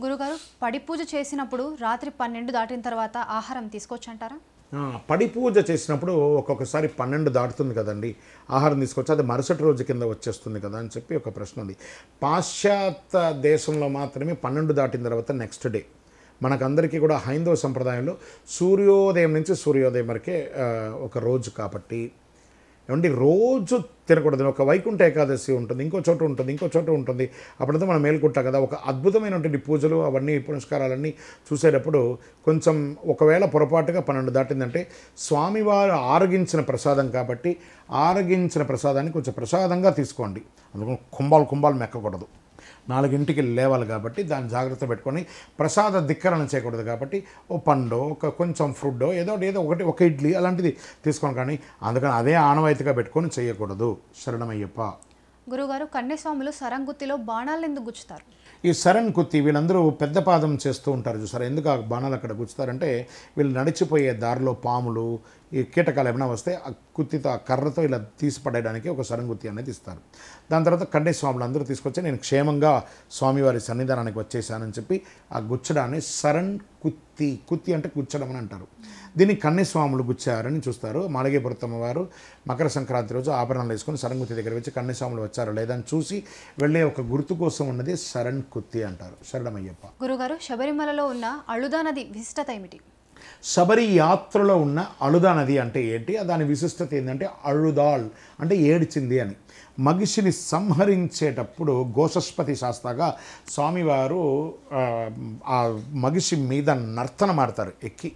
గురుగారు పడి పూజ చేసినప్పుడు రాత్రి 12 దాటిన తర్వాత ఆహారం తీసుకోవచ్చంటారా? పడి పూజ చేసినప్పుడు ఒక్కొక్కసారి 12 దాటుతుంది కదండి, ఆహారం తీసుకొచ్చి అది మరుసటి రోజు కింద వచ్చేస్తుంది కదా అని చెప్పి ఒక ప్రశ్న ఉంది. పాశ్చాత్య దేశంలో మాత్రమే 12 దాటిన తర్వాత నెక్స్ట్ డే. మనకందరికీ కూడా హైందవ సంప్రదాయంలో సూర్యోదయం నుంచి సూర్యోదయం వరకే ఒక రోజు కాబట్టి ఏమంటే రోజు తినకూడదు. ఒక వైకుంఠ ఏకాదశి ఉంటుంది, ఇంకో చోట ఉంటుంది, ఇంకో చోట ఉంటుంది. అప్పుడంతా మనం మేల్కొంటాం కదా. ఒక అద్భుతమైనటువంటి పూజలు అవన్నీ పునస్కారాలన్నీ చూసేటప్పుడు కొంచెం ఒకవేళ పొరపాటుగా 12 దాటిందంటే స్వామివారు ఆరగించిన ప్రసాదం కాబట్టి ఆరగించిన ప్రసాదాన్ని కొంచెం ప్రసాదంగా తీసుకోండి. అందుకని కుంభాలు మెక్కకూడదు. 4ంటికి లేవాలి కాబట్టి దాన్ని జాగ్రత్త పెట్టుకొని ప్రసాద ధిక్కరణ చేయకూడదు కాబట్టి ఓ పండో కొంచెం ఫ్రూటో ఏదో ఒకటి ఒక ఇడ్లీ అలాంటిది తీసుకోండి. కానీ అందుకని అదే ఆనవాయితీగా పెట్టుకొని చేయకూడదు. శరణమయ్యప్ప. గురుగారు కన్యస్వాములు సరంగుత్తిలో బాణాలను ఎందుకు గుచ్చుతారు? ఈ సరణ్ కుత్తి వీళ్ళందరూ పెద్ద పాదం చేస్తూ ఉంటారు చూసారు. ఎందుకు ఆ బాణాలు అక్కడ గుచ్చుతారంటే వీళ్ళు నడిచిపోయే దారిలో పాములు ఈ కీటకాలు ఏమైనా వస్తే ఆ కుత్తితో ఆ కర్రతో ఇలా తీసి పడేయడానికి ఒక సరంగుత్తి అనేది ఇస్తారు. దాని తర్వాత కన్యస్వాములు అందరూ తీసుకొచ్చి నేను క్షేమంగా స్వామివారి సన్నిధానానికి వచ్చేసానని చెప్పి ఆ గుచ్చడాన్ని సరణ్ కుత్తి అంటే గుచ్చడం అని అంటారు. దీన్ని కన్యస్వాములు గుచ్చారని చూస్తారు. మాళగేపురత్తమ్మ వారు మకర సంక్రాంతి రోజు ఆభరణాలు వేసుకొని సరణ్ దగ్గర వచ్చి కన్యస్వాములు వచ్చారో లేదని చూసి వెళ్ళే ఒక గుర్తు కోసం ఉన్నది సరణ్ కుత్తి అంటారు. శరణమయ్యప్ప. గురుగారు శబరిమలలో ఉన్న అళుదా నది విశిష్టత ఏమిటి? శబరి యాత్రలో ఉన్న అళుదా నది అంటే ఏంటి, దాని విశిష్టత ఏంటంటే అళుదాళ్ అంటే ఏడ్చింది అని. మగిషిని సంహరించేటప్పుడు ఘోషస్పతి శాస్త్రగా స్వామివారు ఆ మగిషి మీద నర్తనమాడతారు ఎక్కి.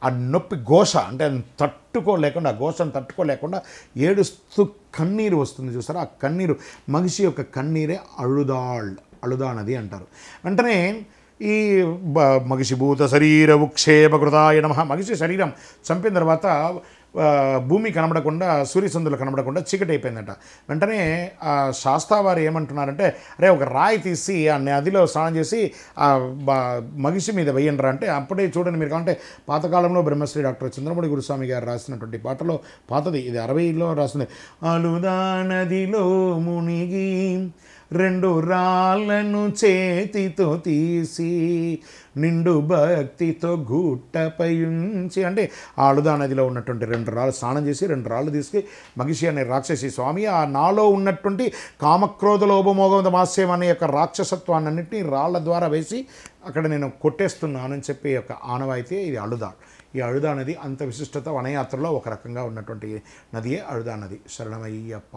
ఆ నొప్పి ఘోష అంటే తట్టుకోలేకుండా ఆ ఘోషను తట్టుకోలేకుండా ఏడుస్తూ కన్నీరు వస్తుంది చూసారా. ఆ కన్నీరు మగిషి యొక్క కన్నీరే అళుదా నది అంటారు. వెంటనే ఈ మగిషిభూత శరీర ఉక్షేపకృతాయ నమః. మగిషి శరీరం చంపిన తర్వాత భూమి కనబడకుండా సూర్యచంద్రులు కనబడకుండా చీకటి అయిపోయిందట. వెంటనే ఆ శాస్త్రవారు ఏమంటున్నారంటే అరే ఒక రాయి తీసి ఆ నదిలో స్నానం చేసి ఆ మగిషి మీద వేయండిరా అంటే అప్పుడే చూడండి మీరు కావాలంటే పాతకాలంలో బ్రహ్మశ్రీ డాక్టర్ చంద్రమౌళి గురుస్వామి గారు రాసినటువంటి పాటలో పాతది ఇది 60లో రాసింది. అళుదా నదిలో మునిగి 2 రాళ్ళను చేతితో తీసి నిండు భక్తితో గుట్టపై ఉంచి అంటే అళుదా నదిలో ఉన్నటువంటి 2 రాళ్ళు స్నానం చేసి 2 రాళ్ళు తీసుకు మగిషి అనే రాక్షసి స్వామి ఆ నాలో ఉన్నటువంటి కామక్రోధ లోభమోగ మాస్యం అనే యొక్క రాక్షసత్వాన్నింటినీ రాళ్ల ద్వారా వేసి అక్కడ నేను కొట్టేస్తున్నానని చెప్పి యొక్క ఆనవాయితీ ఇది అళుదా. ఈ అళుదా నది అంత విశిష్టత వనయాత్రలో ఒక రకంగా ఉన్నటువంటి నదియే అళుదా నది. శరణమయ్యప్ప.